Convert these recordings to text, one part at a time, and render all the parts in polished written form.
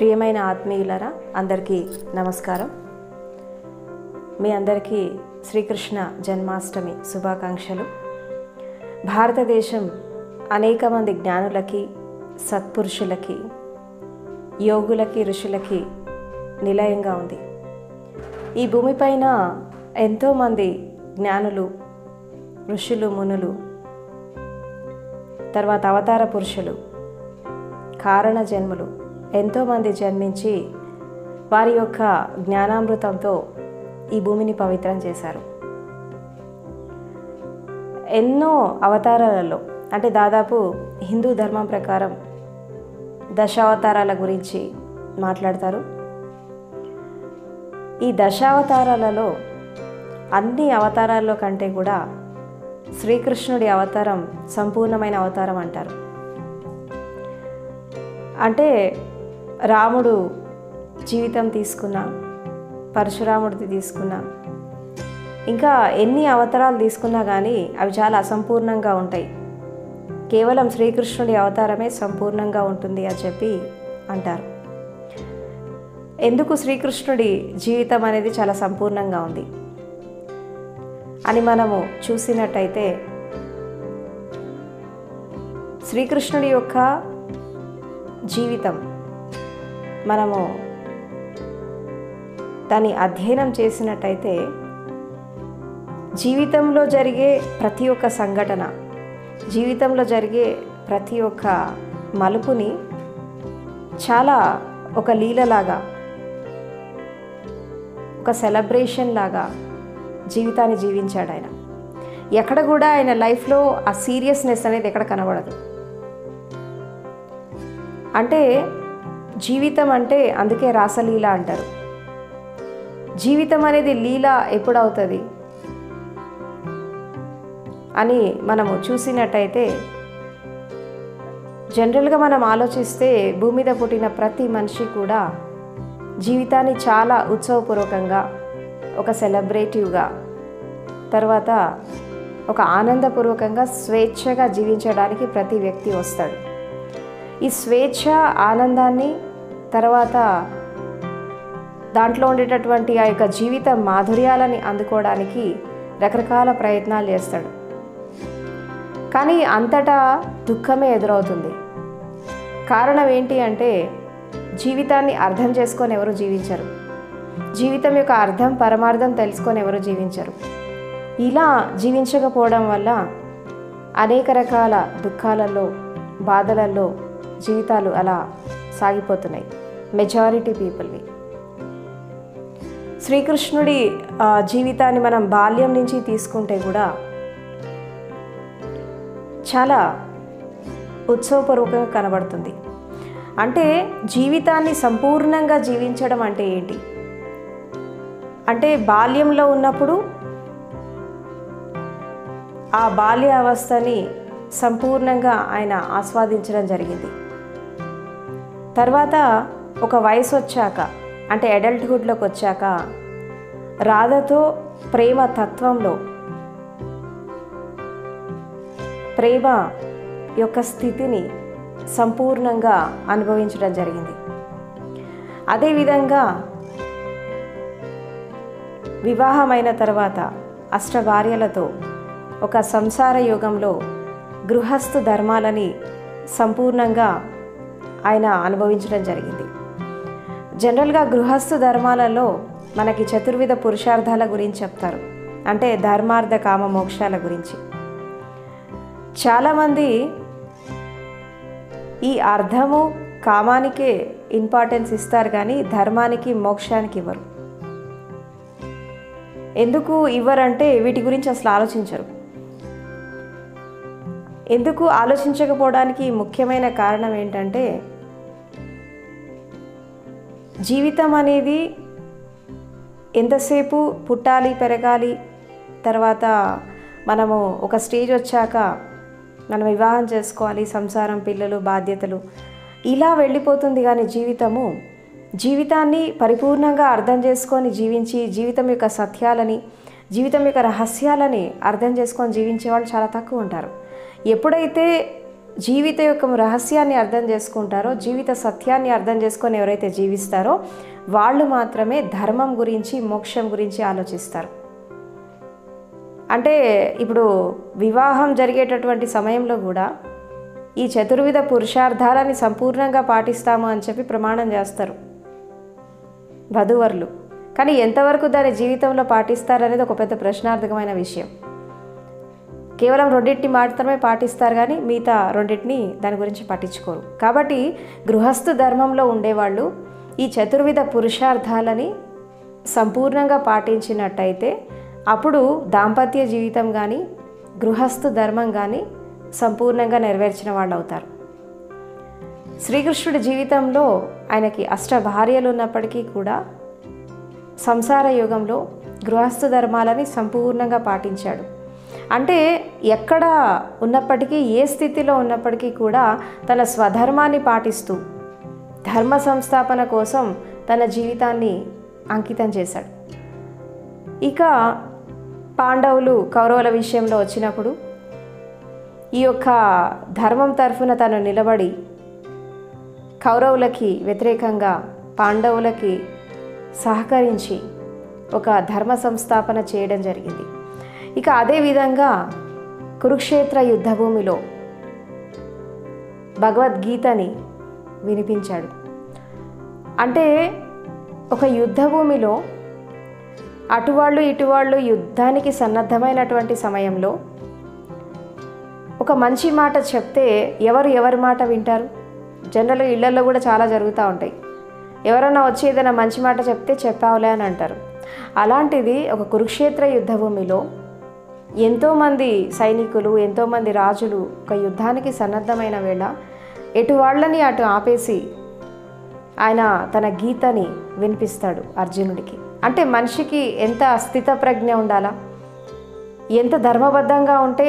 ప్రియమైన ఆత్మీయులారా అందరికీ నమస్కారం. మీ అందరికీ శ్రీకృష్ణ జన్మాష్టమి శుభాకాంక్షలు. భారతదేశం అనేక మంది జ్ఞానులకి, సత్పురుషులకి, యోగులకి, ఋషులకి నిలయంగా ఉంది. ఈ భూమిపైన ఎంతోమంది జ్ఞానులు, ఋషులు, మునులు, తర్వాత అవతార పురుషులు, కారణ జన్ములు ఎంతోమంది జన్మించి వారి యొక్క జ్ఞానామృతంతో ఈ భూమిని పవిత్రం చేశారు. ఎన్నో అవతారాలలో అంటే దాదాపు హిందూ ధర్మం ప్రకారం దశావతారాల గురించి మాట్లాడతారు. ఈ దశావతారాలలో అన్ని అవతారాల్లో కంటే కూడా శ్రీకృష్ణుడి అవతారం సంపూర్ణమైన అవతారం అంటారు. అంటే రాముడు జీవితం తీసుకున్నా, పరశురాముడిది తీసుకున్నా, ఇంకా ఎన్ని అవతారాలు తీసుకున్నా కానీ అవి చాలా అసంపూర్ణంగా ఉంటాయి. కేవలం శ్రీకృష్ణుడి అవతారమే సంపూర్ణంగా ఉంటుంది అని చెప్పి అంటారు. ఎందుకు శ్రీకృష్ణుడి జీవితం అనేది చాలా సంపూర్ణంగా ఉంది అని మనము చూసినట్టయితే, శ్రీకృష్ణుడి యొక్క జీవితం మనము దాన్ని అధ్యయనం చేసినట్టయితే జీవితంలో జరిగే ప్రతి ఒక్క సంఘటన, జీవితంలో జరిగే ప్రతి ఒక్క మలుపుని చాలా ఒక లీలలాగా, ఒక సెలబ్రేషన్ లాగా జీవితాన్ని జీవించాడు ఆయన. ఎక్కడ కూడా ఆయన లైఫ్లో ఆ సీరియస్నెస్ అనేది ఎక్కడ కనబడదు. అంటే జీవితం అంటే అందుకే రాసలీల అంటారు. జీవితం అనేది లీల ఎప్పుడవుతుంది అని మనము చూసినట్టయితే, జనరల్గా మనం ఆలోచిస్తే భూమి మీద పుట్టిన ప్రతి మనిషి కూడా జీవితాన్ని చాలా ఉత్సవపూర్వకంగా, ఒక సెలబ్రేటివ్గా, తర్వాత ఒక ఆనందపూర్వకంగా, స్వేచ్ఛగా జీవించడానికి ప్రతి వ్యక్తి వస్తాడు. ఈ స్వేచ్ఛ, ఆనందాన్ని, తర్వాత దాంట్లో ఉండేటటువంటి ఆ యొక్క జీవిత మాధుర్యాలని అందుకోవడానికి రకరకాల ప్రయత్నాలు చేస్తాడు. కానీ అంతటా దుఃఖమే ఎదురవుతుంది. కారణం ఏంటి అంటే, జీవితాన్ని అర్థం చేసుకొని ఎవరు జీవించరు. జీవితం యొక్క అర్థం, పరమార్థం తెలుసుకొని ఎవరు జీవించరు. ఇలా జీవించకపోవడం వల్ల అనేక రకాల దుఃఖాలలో, బాధలలో జీవితాలు అలా సాగిపోతున్నాయి మెజారిటీ పీపుల్వి. శ్రీకృష్ణుడి జీవితాన్ని మనం బాల్యం నుంచి తీసుకుంటే కూడా చాలా ఉత్సవపూర్వకంగా కనబడుతుంది. అంటే జీవితాన్ని సంపూర్ణంగా జీవించడం అంటే ఏంటి అంటే, బాల్యంలో ఉన్నప్పుడు ఆ బాల్య అవస్థని సంపూర్ణంగా ఆయన ఆస్వాదించడం జరిగింది. తర్వాత ఒక వయసు వచ్చాక, అంటే అడల్ట్హుడ్లోకి వచ్చాక, రాధతో ప్రేమ తత్వంలో, ప్రేమ యొక్క స్థితిని సంపూర్ణంగా అనుభవించడం జరిగింది. అదేవిధంగా వివాహమైన తర్వాత అష్టభార్యలతో ఒక సంసార యుగంలో గృహస్థు ధర్మాలని సంపూర్ణంగా ఆయన అనుభవించడం జరిగింది. జనరల్గా గృహస్థు ధర్మాలలో మనకి చతుర్విధ పురుషార్థాల గురించి చెప్తారు. అంటే ధర్మార్థ కామ మోక్షాల గురించి. చాలామంది ఈ అర్థము, కామానికే ఇంపార్టెన్స్ ఇస్తారు కానీ ధర్మానికి, మోక్షానికి ఇవ్వరు. ఎందుకు ఇవ్వరంటే వీటి గురించి అసలు ఆలోచించరు. ఎందుకు ఆలోచించకపోవడానికి ముఖ్యమైన కారణం ఏంటంటే, జీవితం అనేది ఎంతసేపు పుట్టాలి, పెరగాలి, తర్వాత మనము ఒక స్టేజ్ వచ్చాక మనం వివాహం చేసుకోవాలి, సంసారం, పిల్లలు, బాధ్యతలు, ఇలా వెళ్ళిపోతుంది. కానీ జీవితాన్ని పరిపూర్ణంగా అర్థం చేసుకొని జీవించి, జీవితం యొక్క సత్యాలని, జీవితం యొక్క రహస్యాలని అర్థం చేసుకొని జీవించే వాళ్ళు చాలా తక్కువ ఉంటారు. ఎప్పుడైతే జీవిత యొక్క రహస్యాన్ని అర్థం చేసుకుంటారో, జీవిత సత్యాన్ని అర్థం చేసుకొని ఎవరైతే జీవిస్తారో వాళ్ళు మాత్రమే ధర్మం గురించి, మోక్షం గురించి ఆలోచిస్తారు. అంటే ఇప్పుడు వివాహం జరిగేటటువంటి సమయంలో కూడా ఈ చతుర్విధ పురుషార్థాలని సంపూర్ణంగా పాటిస్తాము అని చెప్పి ప్రమాణం చేస్తారు వధూవరులు. కానీ ఎంతవరకు దాని జీవితంలో పాటిస్తారనేది ఒక పెద్ద ప్రశ్నార్థకమైన విషయం. కేవలం రెండింటిని మాత్రమే పాటిస్తారు, కానీ మిగతా రెండింటిని దాని గురించి పట్టించుకోరు. కాబట్టి గృహస్థు ధర్మంలో ఉండేవాళ్ళు ఈ చతుర్విధ పురుషార్థాలని సంపూర్ణంగా పాటించినట్టయితే అప్పుడు దాంపత్య జీవితం కానీ గృహస్థు ధర్మం కానీ సంపూర్ణంగా నెరవేర్చిన వాళ్ళు అవుతారు. శ్రీకృష్ణుడి జీవితంలో ఆయనకి 8 భార్యలు ఉన్నప్పటికీ కూడా సంసార యుగంలో గృహస్థ ధర్మాలని సంపూర్ణంగా పాటించాడు. అంటే ఎక్కడ ఉన్నప్పటికీ, ఏ స్థితిలో ఉన్నప్పటికీ కూడా తన స్వధర్మాన్ని పాటిస్తూ ధర్మ సంస్థాపన కోసం తన జీవితాన్ని అంకితం చేశాడు. ఇక పాండవులు కౌరవుల విషయంలో వచ్చినప్పుడు ఈ యొక్క ధర్మం తరఫున తను నిలబడి కౌరవులకి వ్యతిరేకంగా పాండవులకి సహకరించి ఒక ధర్మ సంస్థాపన చేయడం జరిగింది. ఇక అదేవిధంగా కురుక్షేత్ర యుద్ధభూమిలో భగవద్గీతని వినిపించాడు. అంటే ఒక యుద్ధభూమిలో అటువాళ్ళు ఇటువాళ్ళు యుద్ధానికి సన్నద్ధమైనటువంటి సమయంలో ఒక మంచి మాట చెప్తే ఎవరి మాట వింటారు? జనరల్గా ఇళ్లలో కూడా చాలా జరుగుతూ ఉంటాయి. ఎవరైనా వచ్చి ఏదైనా మంచి మాట చెప్తే చెప్పావులే అని అంటారు. అలాంటిది ఒక కురుక్షేత్ర యుద్ధభూమిలో ఎంతోమంది సైనికులు, ఎంతోమంది రాజులు ఒక యుద్ధానికి సన్నద్ధమైన వేళ ఎటు వాళ్ళని అటు ఆపేసి ఆయన తన గీతని వినిపిస్తాడు అర్జునుడికి. అంటే మనిషికి ఎంత స్థితప్రజ్ఞ ఉండాలా, ఎంత ధర్మబద్ధంగా ఉంటే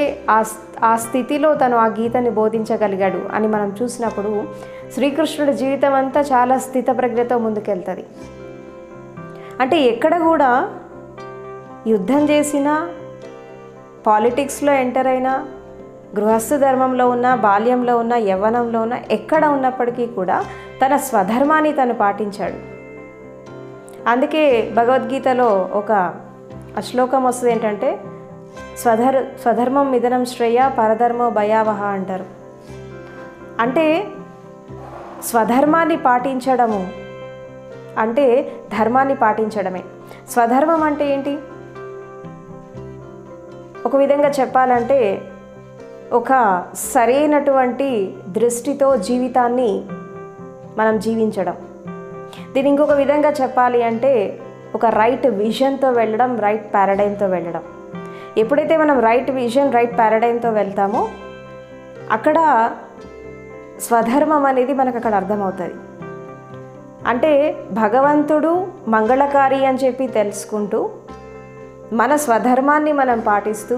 ఆ స్థితిలో తను ఆ గీతని బోధించగలిగాడు అని మనం చూసినప్పుడు శ్రీకృష్ణుడి జీవితం అంతా చాలా స్థితప్రజ్ఞతో ముందుకెళ్తుంది. అంటే ఎక్కడ కూడా యుద్ధం చేసినా, పాలిటిక్స్లో ఎంటర్ అయినా, గృహస్థ ధర్మంలో ఉన్న, బాల్యంలో ఉన్న, యవ్వనంలో ఉన్న, ఎక్కడ ఉన్నప్పటికీ కూడా తన స్వధర్మాన్ని తను పాటించాడు. అందుకే భగవద్గీతలో ఒక శ్లోకం వస్తుంది ఏంటంటే స్వధర్మం మిథనం శ్రేయ పరధర్మో భయావహ అంటారు. అంటే స్వధర్మాన్ని పాటించడము అంటే ధర్మాన్ని పాటించడమే. స్వధర్మం అంటే ఏంటి? ఒక విధంగా చెప్పాలంటే ఒక సరైనటువంటి దృష్టితో జీవితాన్ని మనం జీవించడం. దీని ఇంకొక విధంగా చెప్పాలి అంటే ఒక రైట్ విజన్తో వెళ్ళడం, రైట్ పారాడైమ్తో వెళ్ళడం. ఎప్పుడైతే మనం రైట్ విజన్, రైట్ పారాడైమ్తో వెళ్తామో అక్కడ స్వధర్మం అనేది మనకు అక్కడ అర్థమవుతుంది. అంటే భగవంతుడు మంగళకారి అని చెప్పి తెలుసుకుంటూ మన స్వధర్మాన్ని మనం పాటిస్తూ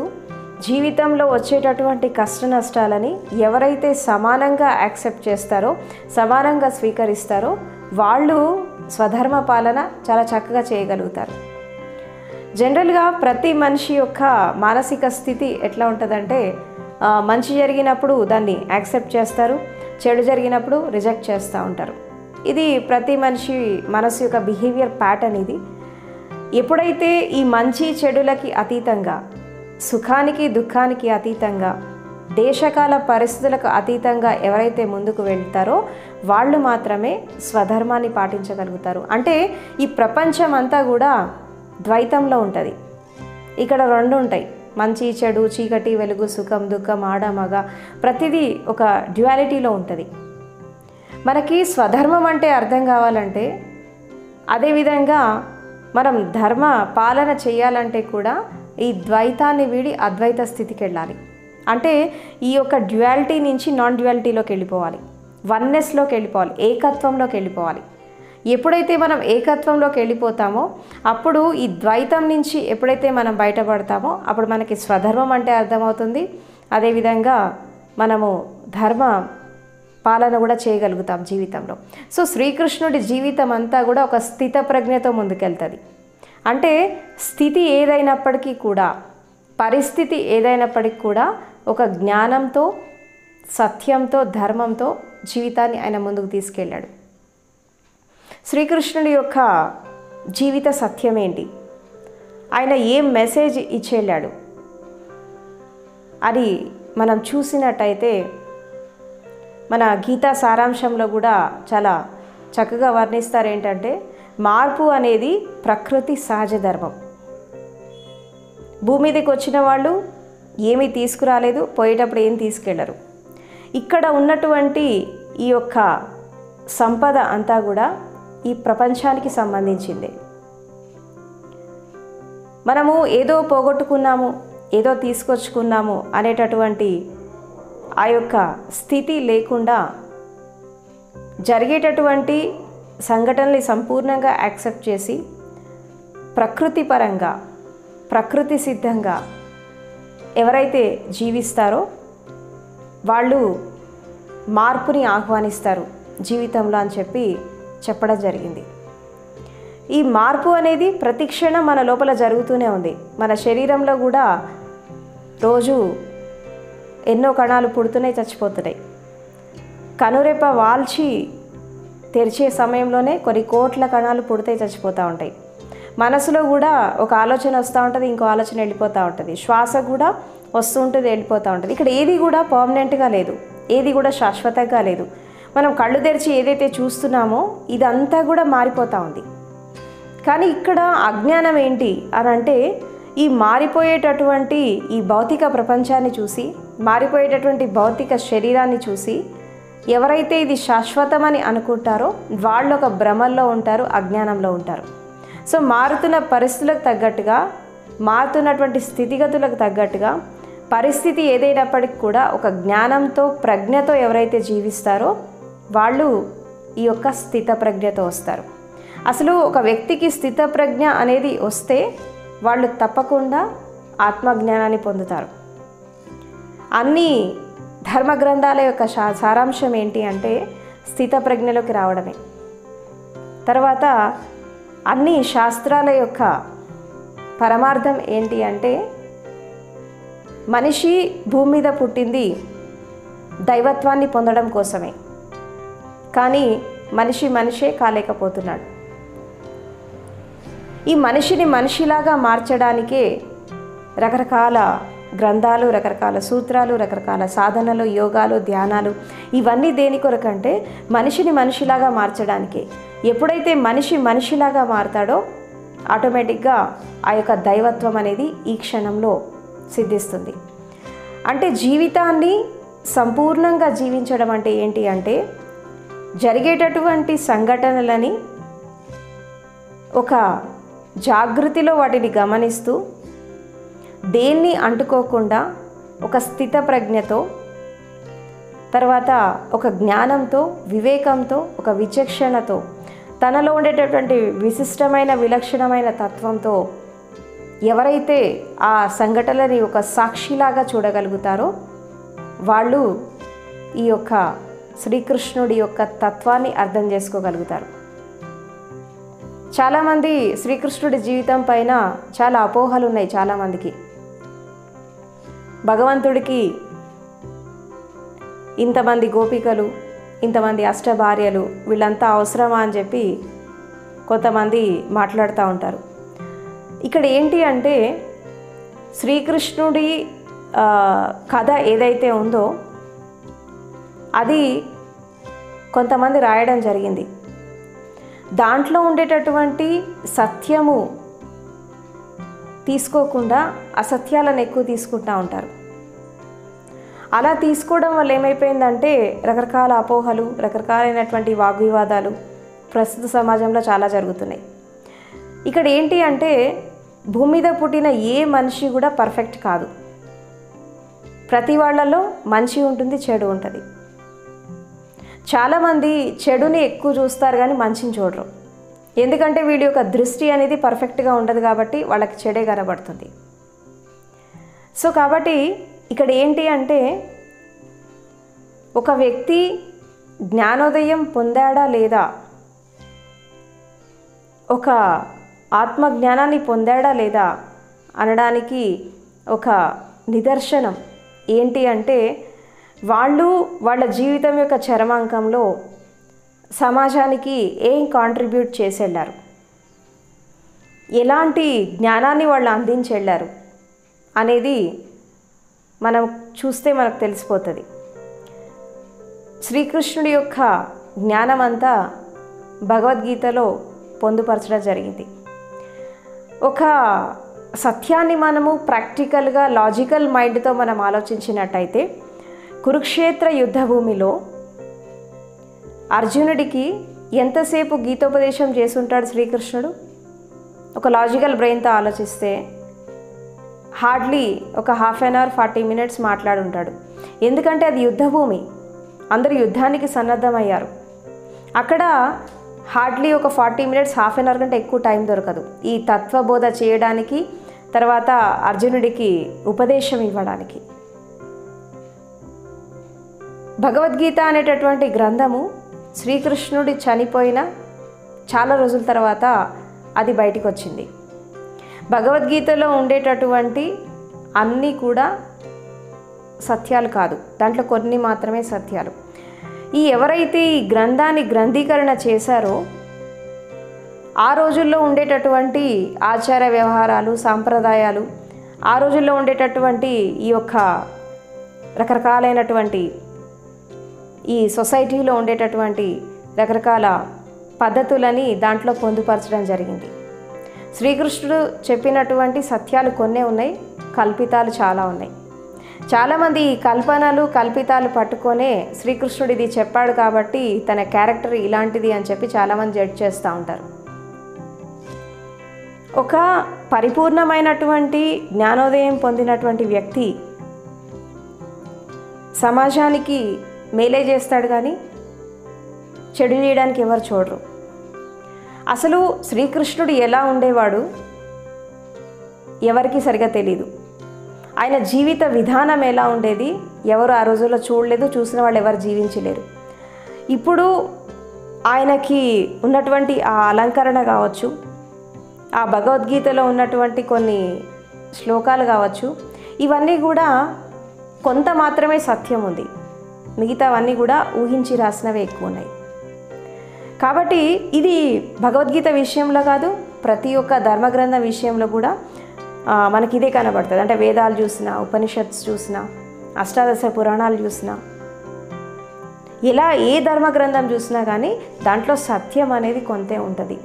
జీవితంలో వచ్చేటటువంటి కష్ట నష్టాలని ఎవరైతే సమానంగా యాక్సెప్ట్ చేస్తారో, సమానంగా స్వీకరిస్తారో వాళ్ళు స్వధర్మ పాలన చాలా చక్కగా చేయగలుగుతారు. జనరల్గా ప్రతి మనిషి యొక్క మానసిక స్థితి ఎట్లా ఉంటుందంటే మంచి జరిగినప్పుడు దాన్ని యాక్సెప్ట్ చేస్తారు, చెడు జరిగినప్పుడు రిజెక్ట్ చేస్తూ ఉంటారు. ఇది ప్రతి మనిషి మనసు యొక్క బిహేవియర్ ప్యాటర్న్ ఇది. ఎప్పుడైతే ఈ మంచి చెడులకి అతీతంగా, సుఖానికి దుఃఖానికి అతీతంగా, దేశకాల పరిస్థితులకు అతీతంగా ఎవరైతే ముందుకు వెళ్తారో వాళ్ళు మాత్రమే స్వధర్మాన్ని పాటించగలుగుతారు. అంటే ఈ ప్రపంచం అంతా కూడా ద్వైతంలో ఉంటుంది. ఇక్కడ 2 ఉంటాయి, మంచి చెడు, చీకటి వెలుగు, సుఖం దుఃఖం, ఆడ మగ, ప్రతిదీ ఒక డ్యుయాలిటీలో ఉంటుంది. మనకి స్వధర్మం అంటే అర్థం కావాలంటే, అదేవిధంగా మనం ధర్మ పాలన చేయాలంటే కూడా ఈ ద్వైతాన్ని వీడి అద్వైత స్థితికి వెళ్ళాలి. అంటే ఈ యొక్క డ్యుయాలిటీ నుంచి నాన్ డ్యుయాలిటీలోకి వెళ్ళిపోవాలి, వన్నెస్లోకి వెళ్ళిపోవాలి, ఏకత్వంలోకి వెళ్ళిపోవాలి. ఎప్పుడైతే మనం ఏకత్వంలోకి వెళ్ళిపోతామో అప్పుడు ఈ ద్వైతం నుంచి ఎప్పుడైతే మనం బయటపడతామో అప్పుడు మనకి స్వధర్మం అంటే అర్థమవుతుంది. అదేవిధంగా మనము ధర్మ పాలన కూడా చేయగలుగుతాం జీవితంలో. సో శ్రీకృష్ణుడి జీవితం అంతా కూడా ఒక స్థిత ప్రజ్ఞతో ముందుకెళ్తుంది. అంటే స్థితి ఏదైనప్పటికీ కూడా, పరిస్థితి ఏదైనప్పటికీ కూడా ఒక జ్ఞానంతో, సత్యంతో, ధర్మంతో జీవితాన్ని ఆయన ముందుకు తీసుకెళ్ళాడు. శ్రీకృష్ణుడి యొక్క జీవిత సత్యం ఏంటి, ఆయన ఏం మెసేజ్ ఇచ్చేళ్ళాడు అది మనం చూసినట్టయితే మన గీతా సారాంశంలో కూడా చాలా చక్కగా వర్ణిస్తారు. ఏంటంటే మార్పు అనేది ప్రకృతి సహజ ధర్మం. భూమి మీదకి వచ్చిన వాళ్ళు ఏమీ తీసుకురాలేదు, పోయేటప్పుడు ఏం తీసుకెళ్లరు. ఇక్కడ ఉన్నటువంటి ఈ యొక్క సంపద అంతా కూడా ఈ ప్రపంచానికి సంబంధించింది. మనము ఏదో పోగొట్టుకున్నాము, ఏదో తీసుకొచ్చుకున్నాము అనేటటువంటి ఆ యొక్క స్థితి లేకుండా జరిగేటటువంటి సంఘటనల్ని సంపూర్ణంగా యాక్సెప్ట్ చేసి ప్రకృతి పరంగా, ప్రకృతి సిద్ధంగా ఎవరైతే జీవిస్తారో వాళ్ళు మార్పుని ఆహ్వానిస్తారు జీవితంలో అని చెప్పడం జరిగింది. ఈ మార్పు అనేది ప్రతి క్షణం మన లోపల జరుగుతూనే ఉంది. మన శరీరంలో కూడా రోజు ఎన్నో కణాలు పుడుతున్నాయి, చచ్చిపోతున్నాయి. కనురెప్ప వాల్చి తెరిచే సమయంలోనే కొన్ని కోట్ల కణాలు పుడతాయి, చచ్చిపోతూ ఉంటాయి. మనసులో కూడా ఒక ఆలోచన వస్తూ ఉంటుంది, ఇంకో ఆలోచన వెళ్ళిపోతూ ఉంటుంది. శ్వాస కూడా వస్తూ ఉంటుంది, వెళ్ళిపోతూ ఉంటుంది. ఇక్కడ ఏది కూడా పర్మనెంట్గా లేదు, ఏది కూడా శాశ్వతంగా లేదు. మనం కళ్ళు తెరిచి ఏదైతే చూస్తున్నామో ఇదంతా కూడా మారిపోతూ ఉంది. కానీ ఇక్కడ అజ్ఞానం ఏంటి అని అంటే ఈ మారిపోయేటటువంటి ఈ భౌతిక ప్రపంచాన్ని చూసి, మారిపోయేటటువంటి భౌతిక శరీరాన్ని చూసి ఎవరైతే ఇది శాశ్వతమని అనుకుంటారో వాళ్ళు ఒక భ్రమల్లో ఉంటారు, అజ్ఞానంలో ఉంటారు. సో మారుతున్న పరిస్థితులకు తగ్గట్టుగా, మారుతున్నటువంటి స్థితిగతులకు తగ్గట్టుగా పరిస్థితి ఏదైనప్పటికీ కూడా ఒక జ్ఞానంతో, ప్రజ్ఞతో ఎవరైతే జీవిస్తారో వాళ్ళు ఈ యొక్క స్థిత ప్రజ్ఞతో వస్తారు. అసలు ఒక వ్యక్తికి స్థిత ప్రజ్ఞ అనేది వస్తే వాళ్ళు తప్పకుండా ఆత్మజ్ఞానాన్ని పొందుతారు. అన్ని ధర్మ గ్రంథాల యొక్క సారాంశం ఏంటి అంటే స్థిత ప్రజ్ఞలోకి రావడమే. తర్వాత అన్ని శాస్త్రాల యొక్క పరమార్థం ఏంటి అంటే మనిషి భూమి మీద పుట్టింది దైవత్వాన్ని పొందడం కోసమే, కానీ మనిషే కాలేకపోతున్నాడు. ఈ మనిషిని మనిషిలాగా మార్చడానికే రకరకాల గ్రంథాలు, రకరకాల సూత్రాలు, రకరకాల సాధనలు, యోగాలు, ధ్యానాలు, ఇవన్నీ దేని కొరకంటే మనిషిని మనిషిలాగా మార్చడానికే. ఎప్పుడైతే మనిషిలాగా మారతాడో ఆటోమేటిక్గా ఆ యొక్క దైవత్వం అనేది ఈ క్షణంలో సిద్ధిస్తుంది. అంటే జీవితాన్ని సంపూర్ణంగా జీవించడం అంటే ఏంటి అంటే జరిగేటటువంటి సంఘటనలని ఒక జాగృతిలో వాటిని గమనిస్తూ దేన్ని అంటుకోకుండా ఒక స్థిత ప్రజ్ఞతో, తర్వాత ఒక జ్ఞానంతో, వివేకంతో, ఒక విచక్షణతో, తనలో ఉండేటటువంటి విశిష్టమైన విలక్షణమైన తత్వంతో ఎవరైతే ఆ సంఘటనని ఒక సాక్షిలాగా చూడగలుగుతారో వాళ్ళు ఈ యొక్క శ్రీకృష్ణుడి యొక్క తత్వాన్ని అర్థం చేసుకోగలుగుతారు. చాలామంది శ్రీకృష్ణుడి జీవితం పైన చాలా అపోహలు ఉన్నాయి చాలామందికి. భగవంతుడికి ఇంతమంది గోపికలు, ఇంతమంది అష్టభార్యలు, వీళ్ళంతా అవసరమా అని చెప్పి కొంతమంది మాట్లాడుతూ ఉంటారు. ఇక్కడ ఏంటి అంటే శ్రీకృష్ణుడి కథ ఏదైతే ఉందో అది కొంతమంది రాయడం జరిగింది. దాంట్లో ఉండేటటువంటి సత్యము తీసుకోకుండా అసత్యాలను ఎక్కువ తీసుకుంటూ ఉంటారు. అలా తీసుకోవడం వల్ల ఏమైపోయిందంటే రకరకాల అపోహలు, రకరకాలైనటువంటి వాగ్వివాదాలు ప్రస్తుత సమాజంలో చాలా జరుగుతున్నాయి. ఇక్కడ ఏంటి అంటే భూమి మీద పుట్టిన ఏ మనిషి కూడా పర్ఫెక్ట్ కాదు. ప్రతి వాళ్ళలో మంచి ఉంటుంది, చెడు ఉంటుంది. చాలామంది చెడుని ఎక్కువ చూస్తారు కానీ మంచిని చూడరు. ఎందుకంటే వీడి యొక్క దృష్టి అనేది పర్ఫెక్ట్గా ఉండదు కాబట్టి వాళ్ళకి చెడే కనబడుతుంది. సో కాబట్టి ఇక్కడ ఏంటి అంటే ఒక వ్యక్తి జ్ఞానోదయం పొందాడా లేదా, ఒక ఆత్మజ్ఞానాన్ని పొందాడా లేదా అనడానికి ఒక నిదర్శనం ఏంటి అంటే వాళ్ళు వాళ్ళ జీవితం యొక్క చరమాంకంలో సమాజానికి ఏం కాంట్రిబ్యూట్ చేసి వెళ్ళారు, ఎలాంటి జ్ఞానాన్ని వాళ్ళు అందించి వెళ్ళారు అనేది మనం చూస్తే మనకు తెలిసిపోతుంది. శ్రీకృష్ణుడి యొక్క జ్ఞానం అంతా భగవద్గీతలో పొందుపరచడం జరిగింది. ఒక సత్యాన్ని మనము ప్రాక్టికల్గా లాజికల్ మైండ్తో మనం ఆలోచించినట్టయితే కురుక్షేత్ర యుద్ధ భూమిలో అర్జునుడికి ఎంతసేపు గీతోపదేశం చేసుంటాడు శ్రీకృష్ణుడు? ఒక లాజికల్ బ్రెయిన్తో ఆలోచిస్తే హార్డ్లీ ఒక 1/2 అవర్ 40 మినిట్స్ మాట్లాడుంటాడు. ఎందుకంటే అది యుద్ధభూమి, అందరూ యుద్ధానికి సన్నద్ధమయ్యారు. అక్కడ హార్డ్లీ ఒక 40 మినిట్స్ 1/2 అవర్ కంటే ఎక్కువ టైం దొరకదు ఈ తత్వబోధ చేయడానికి, తర్వాత అర్జునుడికి ఉపదేశం ఇవ్వడానికి. భగవద్గీత అనేటటువంటి గ్రంథము శ్రీకృష్ణుడి చనిపోయిన చాలా రోజుల తర్వాత అది బయటికి వచ్చింది. భగవద్గీతలో ఉండేటటువంటి అన్నీ కూడా సత్యాలు కాదు, దాంట్లో కొన్ని మాత్రమే సత్యాలు. ఎవరైతే ఈ గ్రంథాన్ని గ్రంథీకరణ చేశారో ఆ రోజుల్లో ఉండేటటువంటి ఆచార వ్యవహారాలు, సాంప్రదాయాలు, ఆ రోజుల్లో ఉండేటటువంటి ఈ యొక్క రకరకాలైనటువంటి ఈ సొసైటీలో ఉండేటటువంటి రకరకాల పద్ధతులని దాంట్లో పొందుపరచడం జరిగింది. శ్రీకృష్ణుడు చెప్పినటువంటి సత్యాలు కొన్నే ఉన్నాయి, కల్పితాలు చాలా ఉన్నాయి. చాలామంది ఈ కల్పితాలు పట్టుకొనే శ్రీకృష్ణుడు ఇది చెప్పాడు కాబట్టి తన క్యారెక్టర్ ఇలాంటిది అని చెప్పి చాలామంది జడ్జ్ చేస్తూ ఉంటారు. ఒక పరిపూర్ణమైనటువంటి జ్ఞానోదయం పొందినటువంటి వ్యక్తి సమాజానికి మేలే చేస్తాడు కానీ చెడు చేయడానికి ఎవరు చూడరు. అసలు శ్రీకృష్ణుడు ఎలా ఉండేవాడు ఎవరికి సరిగా తెలీదు. ఆయన జీవిత విధానం ఎలా ఉండేది ఎవరు ఆ రోజుల్లో చూడలేదు, చూసిన వాళ్ళు ఎవరు జీవించలేరు. ఇప్పుడు ఆయనకి ఉన్నటువంటి ఆ అలంకరణ కావచ్చు, ఆ భగవద్గీతలో ఉన్నటువంటి కొన్ని శ్లోకాలు కావచ్చు, ఇవన్నీ కూడా కొంత మాత్రమే సత్యం ఉంది, మిగతావన్నీ కూడా ఊహించి రాసినవే ఎక్కువ ఉన్నాయి. కాబట్టి ఇది భగవద్గీత విషయంలో కాదు, ప్రతి ఒక్క ధర్మగ్రంథం విషయంలో కూడా మనకి ఇదే కనబడుతుంది. అంటే వేదాలు చూసినా, ఉపనిషత్స్ చూసినా, అష్టాదశ పురాణాలు చూసినా, ఇలా ఏ ధర్మగ్రంథం చూసినా కానీ దాంట్లో సత్యం అనేది కొంతే ఉంటుంది,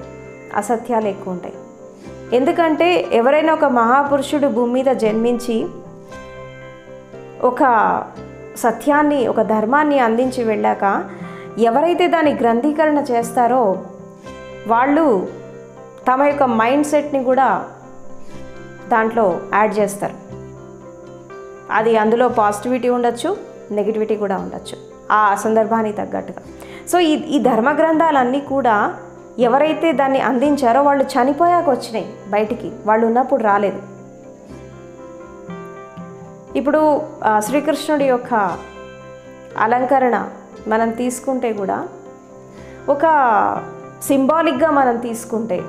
అసత్యాలు ఎక్కువ ఉంటాయి. ఎందుకంటే ఎవరైనా ఒక మహాపురుషుడు భూమి మీద జన్మించి ఒక సత్యాన్ని, ఒక ధర్మాన్ని అందించి వెళ్ళాక ఎవరైతే దాన్ని గ్రంథీకరణ చేస్తారో వాళ్ళు తమ యొక్క మైండ్ సెట్ని కూడా దాంట్లో యాడ్ చేస్తారు. అది అందులో పాజిటివిటీ ఉండొచ్చు, నెగిటివిటీ కూడా ఉండొచ్చు ఆ సందర్భానికి తగ్గట్టుగా. సో ఈ ధర్మ గ్రంథాలన్నీ కూడా ఎవరైతే దాన్ని అందించారో వాళ్ళు చనిపోయాక వచ్చినాయి బయటికి, వాళ్ళు ఉన్నప్పుడు రాలేదు. ఇప్పుడు శ్రీకృష్ణుడి యొక్క అలంకరణ మనం తీసుకుంటే కూడా ఒక సింబాలిక్గా మనం తీసుకుంటే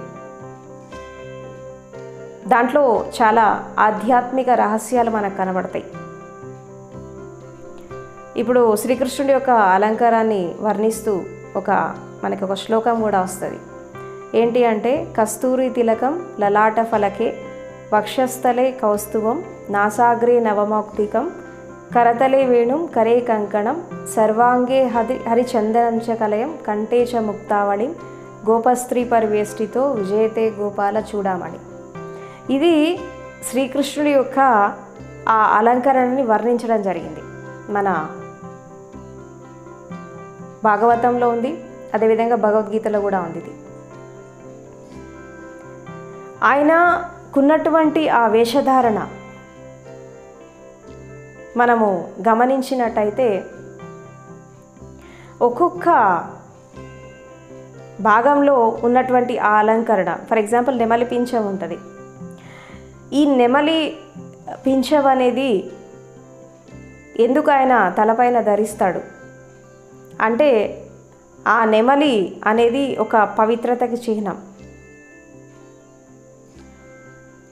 దాంట్లో చాలా ఆధ్యాత్మిక రహస్యాలు మనకు కనబడతాయి. ఇప్పుడు శ్రీకృష్ణుడి యొక్క అలంకారాన్ని వర్ణిస్తూ మనకి ఒక శ్లోకం కూడా వస్తుంది. ఏంటి అంటే, కస్తూరి తిలకం లలాట ఫలకే వక్షస్థలే కౌస్తుభం నాసాగ్రే నవమౌక్తికం కరతలే వేణుం కరే కంకణం సర్వాంగే హరిచందనం చ కలయం కంఠే చ ముక్తావళిం గోపస్త్రీ పరివేష్టితో విజయతే గోపాల చూడామణి. ఇది శ్రీకృష్ణుడి యొక్క ఆ అలంకరణని వర్ణించడం జరిగింది. మన భాగవతంలో ఉంది, అదేవిధంగా భగవద్గీతలో కూడా ఉంది. ఇది ఆయనకున్నటువంటి ఆ వేషధారణ మనము గమనించినట్టయితే ఒక్కొక్క భాగంలో ఉన్నటువంటి ఆ అలంకరణ, ఫర్ ఎగ్జాంపుల్ నెమలి పింఛం ఉంటుంది. ఈ నెమలి పింఛం అనేది ఎందుకు ఆయన తలపైన ధరిస్తాడు అంటే, ఆ నెమలి అనేది ఒక పవిత్రతకి చిహ్నం.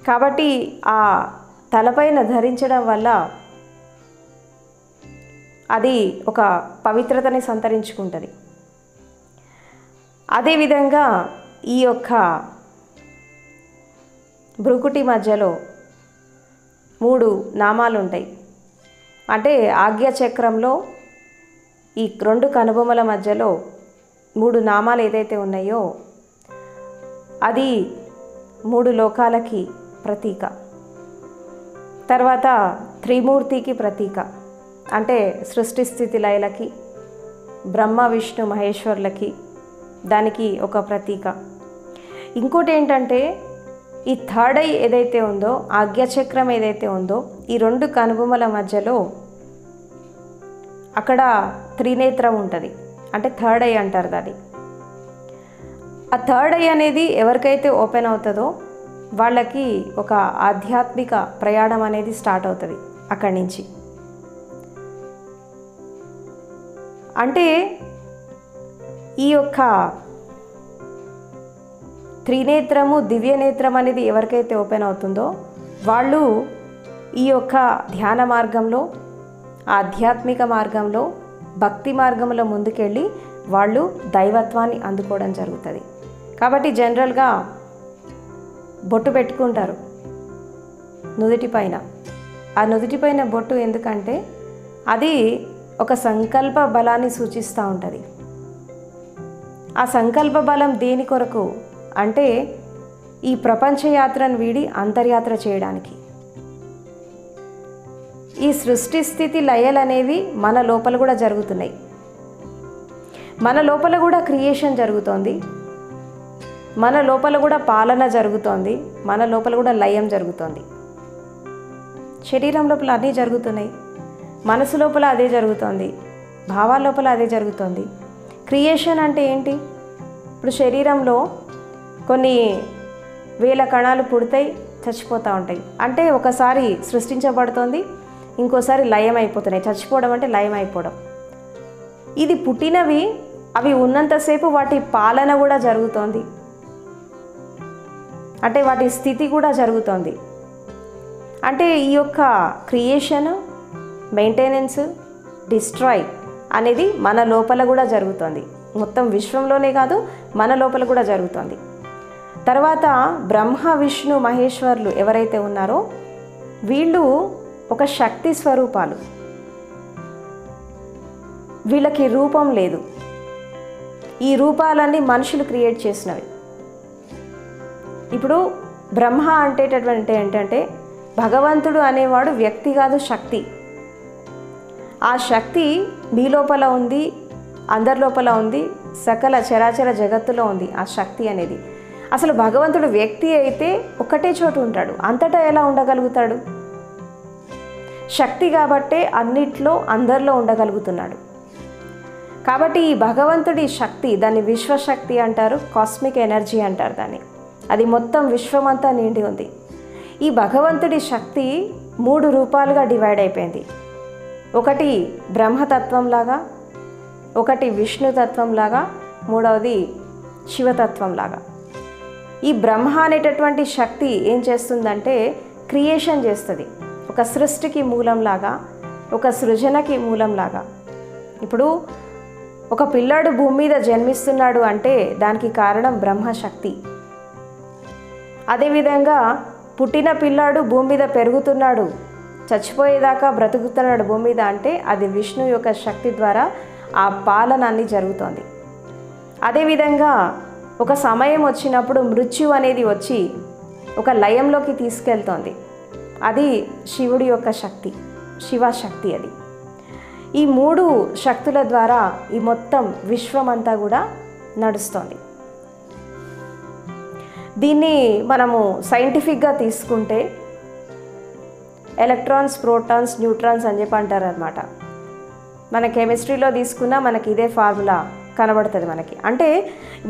కాబట్టి ఆ తలపైన ధరించడం వల్ల అది ఒక పవిత్రతని సంతరించుకుంటుంది. అదేవిధంగా ఈ యొక్క భ్రుకుటి మధ్యలో 3 నామాలు ఉంటాయి. అంటే ఆజ్ఞాచక్రంలో ఈ 2 కనుబొమ్మల మధ్యలో 3 నామాలు ఏదైతే ఉన్నాయో అది 3 లోకాలకి ప్రతీక. తర్వాత త్రిమూర్తికి ప్రతీక, అంటే సృష్టి స్థితి లయలకి, బ్రహ్మ విష్ణు మహేశ్వర్లకి దానికి ఒక ప్రతీక. ఇంకోటి ఏంటంటే ఈ థర్డ్ ఐ ఏదైతే ఉందో, ఆజ్ఞాచక్రం ఏదైతే ఉందో, ఈ 2 కనుబొమ్మల మధ్యలో అక్కడ త్రినేత్రం ఉంటుంది, అంటే థర్డ్ ఐ అంటారు దాన్ని. ఆ థర్డ్ ఐ అనేది ఎవరికైతే ఓపెన్ అవుతుందో వాళ్ళకి ఒక ఆధ్యాత్మిక ప్రయాణం అనేది స్టార్ట్ అవుతుంది అక్కడి నుంచి. అంటే ఈ యొక్క త్రినేత్రము దివ్యనేత్రం అనేది ఎవరికైతే ఓపెన్ అవుతుందో వాళ్ళు ఈ యొక్క ధ్యాన మార్గంలో, ఆధ్యాత్మిక మార్గంలో, భక్తి మార్గంలో ముందుకెళ్ళి వాళ్ళు దైవత్వాన్ని అందుకోవడం జరుగుతుంది. కాబట్టి జనరల్గా బొట్టు పెట్టుకుంటారు నుదుటి పైన. ఆ నుదుటి పైన బొట్టు ఎందుకంటే అది ఒక సంకల్ప బలాన్ని సూచిస్తూ ఉంటుంది. ఆ సంకల్ప బలం దేని కొరకు అంటే ఈ ప్రపంచ యాత్రను వీడి అంతర్యాత్ర చేయడానికి. ఈ సృష్టి స్థితి లయలు అనేవి మన లోపల కూడా జరుగుతున్నాయి. మన లోపల కూడా క్రియేషన్ జరుగుతోంది, మన లోపల కూడా పాలన జరుగుతోంది, మన లోపల కూడా లయం జరుగుతోంది. శరీరం లోపల అన్నీ జరుగుతున్నాయి, మనసు లోపల అదే జరుగుతోంది, భావాల లోపల అదే జరుగుతోంది. క్రియేషన్ అంటే ఏంటి? ఇప్పుడు శరీరంలో కొన్ని వేల కణాలు పుడతాయి, చచ్చిపోతూ ఉంటాయి. అంటే ఒకసారి సృష్టించబడుతోంది, ఇంకోసారి లయం అయిపోతున్నాయి. చచ్చిపోవడం అంటే లయం అయిపోవడం. ఇది పుట్టినవి అవి ఉన్నంతసేపు వాటి పాలన కూడా జరుగుతోంది, అంటే వాటి స్థితి కూడా జరుగుతోంది. అంటే ఈ యొక్క క్రియేషన్, మెయింటెనెన్స్, డిస్ట్రాయ్ అనేది మన లోపల కూడా జరుగుతుంది. మొత్తం విశ్వంలోనే కాదు, మన లోపల కూడా జరుగుతుంది. తర్వాత బ్రహ్మ విష్ణు మహేశ్వర్లు ఎవరైతే ఉన్నారో వీళ్ళు ఒక శక్తి స్వరూపాలు. వీళ్ళకి రూపం లేదు. ఈ రూపాలన్నీ మనుషులు క్రియేట్ చేసినవి. ఇప్పుడు బ్రహ్మ అంటేటటువంటి ఏంటంటే భగవంతుడు అనేవాడు వ్యక్తి కాదు, శక్తి. ఆ శక్తి మీ లోపల ఉంది, అందరి లోపల ఉంది, సకల చరాచర జగత్తులో ఉంది ఆ శక్తి అనేది. అసలు భగవంతుడు వ్యక్తి అయితే ఒక్కటే చోటు ఉంటాడు, అంతటా ఎలా ఉండగలుగుతాడు? శక్తి కాబట్టే అన్నిట్లో అందరిలో ఉండగలుగుతున్నాడు. కాబట్టి ఈ భగవంతుడి శక్తి, దాన్ని విశ్వశక్తి అంటారు, కాస్మిక్ ఎనర్జీ అంటారు దాన్ని. అది మొత్తం విశ్వమంతా నిండి ఉంది. ఈ భగవంతుడి శక్తి 3 రూపాలుగా డివైడ్ అయిపోయింది. ఒకటి బ్రహ్మతత్వంలాగా, ఒకటి విష్ణుతత్వంలాగా, మూడవది శివతత్వంలాగా. ఈ బ్రహ్మ అనేటటువంటి శక్తి ఏం చేస్తుందంటే క్రియేషన్ చేస్తుంది, ఒక సృష్టికి మూలంలాగా, ఒక సృజనకి మూలంలాగా. ఇప్పుడు ఒక పిల్లాడు భూమి మీద జన్మిస్తున్నాడు అంటే దానికి కారణం బ్రహ్మశక్తి. అదేవిధంగా పుట్టిన పిల్లాడు భూమి మీద పెరుగుతున్నాడు, చచ్చిపోయేదాకా బ్రతుకుతున్నాడు భూమి మీద అంటే అది విష్ణు యొక్క శక్తి ద్వారా ఆ పాలన అన్నీ జరుగుతోంది. అదేవిధంగా ఒక సమయం వచ్చినప్పుడు మృత్యు అనేది వచ్చి ఒక లయంలోకి తీసుకెళ్తోంది, అది శివుడి యొక్క శక్తి, శివశక్తి. అది ఈ 3 శక్తుల ద్వారా ఈ మొత్తం విశ్వమంతా కూడా నడుస్తోంది. దీన్ని మనము సైంటిఫిక్గా తీసుకుంటే ఎలక్ట్రాన్స్, ప్రోటాన్స్, న్యూట్రాన్స్ అని చెప్పి అంటారనమాట. మన కెమిస్ట్రీలో తీసుకున్నా మనకి ఇదే ఫార్ములా కనబడుతుంది మనకి. అంటే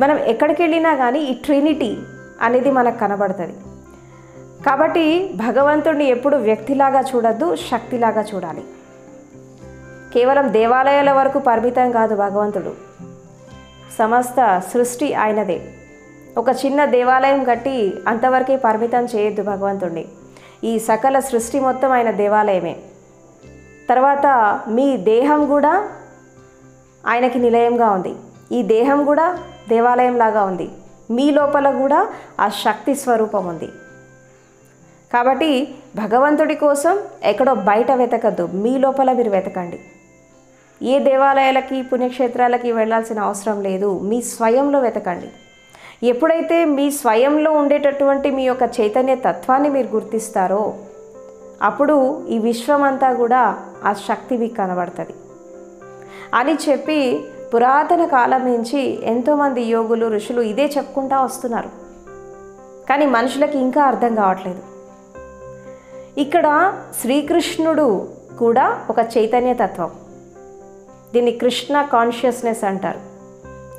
మనం ఎక్కడికి వెళ్ళినా కానీ ఈ ట్రినిటీ అనేది మనకు కనబడుతుంది. కాబట్టి భగవంతుడిని ఎప్పుడు వ్యక్తిలాగా చూడొద్దు, శక్తిలాగా చూడాలి. కేవలం దేవాలయాల వరకు పరిమితం కాదు భగవంతుడు, సమస్త సృష్టి ఆయనదే. ఒక చిన్న దేవాలయం కట్టి అంతవరకే పరిమితం చేయొద్దు భగవంతుడిని. ఈ సకల సృష్టి మొత్తం ఆయన దేవాలయమే. తర్వాత మీ దేహం కూడా ఆయనకి నిలయంగా ఉంది. ఈ దేహం కూడా దేవాలయంలాగా ఉంది. మీ లోపల కూడా ఆ శక్తి స్వరూపం ఉంది. కాబట్టి భగవంతుడి కోసం ఎక్కడో బయట వెతకద్దు, మీ లోపల మీరు వెతకండి. ఏ దేవాలయాలకి పుణ్యక్షేత్రాలకి వెళ్ళాల్సిన అవసరం లేదు, మీ స్వయంలో వెతకండి. ఎప్పుడైతే మీ స్వయంలో ఉండేటటువంటి మీ యొక్క చైతన్య తత్వాన్ని మీరు గుర్తిస్తారో అప్పుడు ఈ విశ్వమంతా కూడా ఆ శక్తి మీకు కనబడుతుంది అని చెప్పి పురాతన కాలం నుంచి ఎంతోమంది యోగులు ఋషులు ఇదే చెప్పుకుంటూ వస్తున్నారు. కానీ మనుషులకి ఇంకా అర్థం కావట్లేదు. ఇక్కడ శ్రీకృష్ణుడు కూడా ఒక చైతన్య తత్వం. దీన్ని కృష్ణ కాన్షియస్నెస్ అంటారు.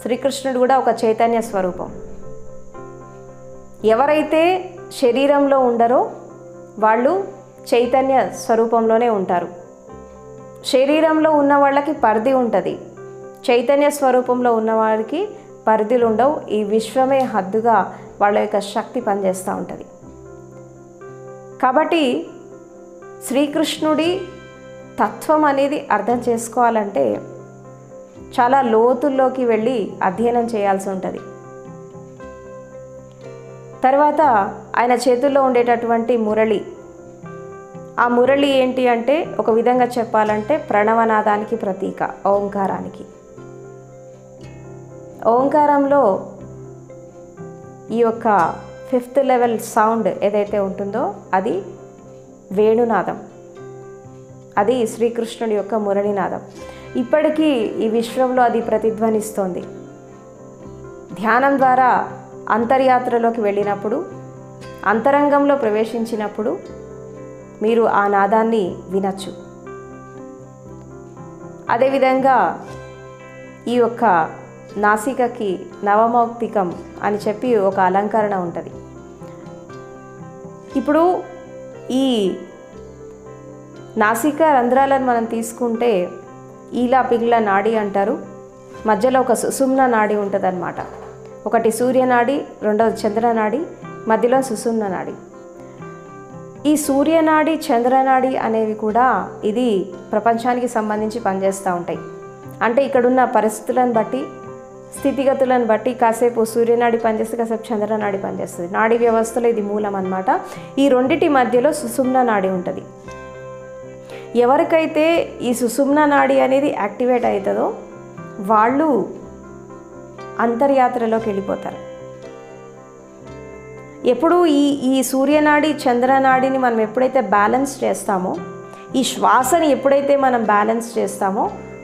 శ్రీకృష్ణుడు కూడా ఒక చైతన్య స్వరూపం. ఎవరైతే శరీరంలో ఉండరో వాళ్ళు చైతన్య స్వరూపంలోనే ఉంటారు. శరీరంలో ఉన్న వాళ్ళకి పరిధి ఉంటుంది, చైతన్య స్వరూపంలో ఉన్నవారికి పరిధులు ఉండవు. ఈ విశ్వమే హద్దుగా వాళ్ళ యొక్క శక్తి పనిచేస్తూ ఉంటుంది. కాబట్టి శ్రీకృష్ణుడి తత్వం అనేది అర్థం చేసుకోవాలంటే చాలా లోతుల్లోకి వెళ్ళి అధ్యయనం చేయాల్సి ఉంటుంది. తర్వాత ఆయన చేతుల్లో ఉండేటటువంటి మురళి, ఆ మురళి ఏంటి అంటే ఒక విధంగా చెప్పాలంటే ప్రణవనాదానికి ప్రతీక, ఓంకారానికి. ఓంకారంలో ఈ యొక్క 5th లెవెల్ సౌండ్ ఏదైతే ఉంటుందో అది వేణునాదం, అది శ్రీకృష్ణుడి యొక్క మురళినాదం. ఇప్పటికీ ఈ విశ్వంలో అది ప్రతిధ్వనిస్తోంది. ధ్యానం ద్వారా అంతర్యాత్రలోకి వెళ్ళినప్పుడు, అంతరంగంలో ప్రవేశించినప్పుడు మీరు ఆ నాదాన్ని వినచ్చు. అదేవిధంగా ఈ యొక్క నాసికకి నవమౌక్తికం అని చెప్పి ఒక అలంకరణ ఉంటుంది. ఇప్పుడు ఈ నాసిక రంధ్రాలను మనం తీసుకుంటే ఈలా పిగ్ల నాడి అంటారు. మధ్యలో ఒక సుషుమ్న నాడి ఉంటుంది అన్నమాట. ఒకటి సూర్యనాడి, రెండవది చంద్రనాడి, మధ్యలో సుషుమ్న నాడి. ఈ సూర్యనాడి చంద్రనాడి అనేవి కూడా ఇది ప్రపంచానికి సంబంధించి పనిచేస్తూ ఉంటాయి. అంటే ఇక్కడున్న పరిస్థితులను బట్టి, స్థితిగతులను బట్టి కాసేపు సూర్యనాడి పనిచేస్తే కాసేపు చంద్రనాడి పనిచేస్తుంది. నాడీ వ్యవస్థలో ఇది మూలం అన్నమాట. ఈ రెండిటి మధ్యలో సుషుమ్న నాడి ఉంటుంది. ఎవరికైతే ఈ సుషుమ్న నాడి అనేది యాక్టివేట్ అవుతుందో వాళ్ళు అంతర్యాత్రలోకి వెళ్ళిపోతారు. ఎప్పుడు ఈ సూర్యనాడి చంద్రనాడిని మనం ఎప్పుడైతే బ్యాలెన్స్ చేస్తామో, ఈ శ్వాసని ఎప్పుడైతే మనం బ్యాలెన్స్ చేస్తామో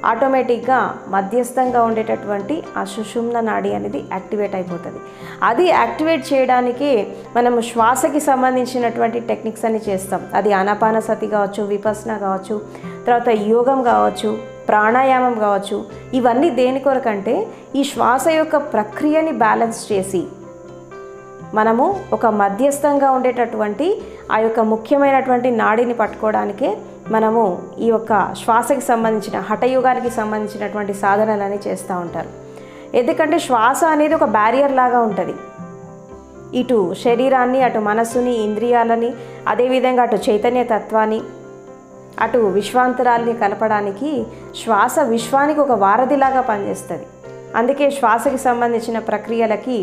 ఆటోమేటిక్గా మధ్యస్థంగా ఉండేటటువంటి ఆ సుషుమ్న నాడి అనేది యాక్టివేట్ అయిపోతుంది. అది యాక్టివేట్ చేయడానికి మనము శ్వాసకి సంబంధించినటువంటి టెక్నిక్స్ అన్ని చేస్తాం. అది ఆనాపానసతి కావచ్చు, విపస్సన కావచ్చు, తర్వాత యోగం కావచ్చు, ప్రాణాయామం కావచ్చు. ఇవన్నీ దేని కొరకంటే ఈ శ్వాస యొక్క ప్రక్రియని బ్యాలెన్స్ చేసి మనము ఒక మధ్యస్థంగా ఉండేటటువంటి ఆ యొక్క ముఖ్యమైనటువంటి నాడిని పట్టుకోవడానికే మనము ఈ యొక్క శ్వాసకి సంబంధించిన హఠయోగానికి సంబంధించినటువంటి సాధనలని చేస్తూ ఉంటారు. ఎందుకంటే శ్వాస అనేది ఒక బ్యారియర్ లాగా ఉంటుంది. ఇటు శరీరాన్ని, అటు మనస్సుని, ఇంద్రియాలని, అదేవిధంగా అటు చైతన్య తత్వాన్ని, అటు విశ్వాంతరాల్ని కలపడానికి శ్వాస విశ్వానికి ఒక వారధిలాగా పనిచేస్తుంది. అందుకే శ్వాసకి సంబంధించిన ప్రక్రియలకి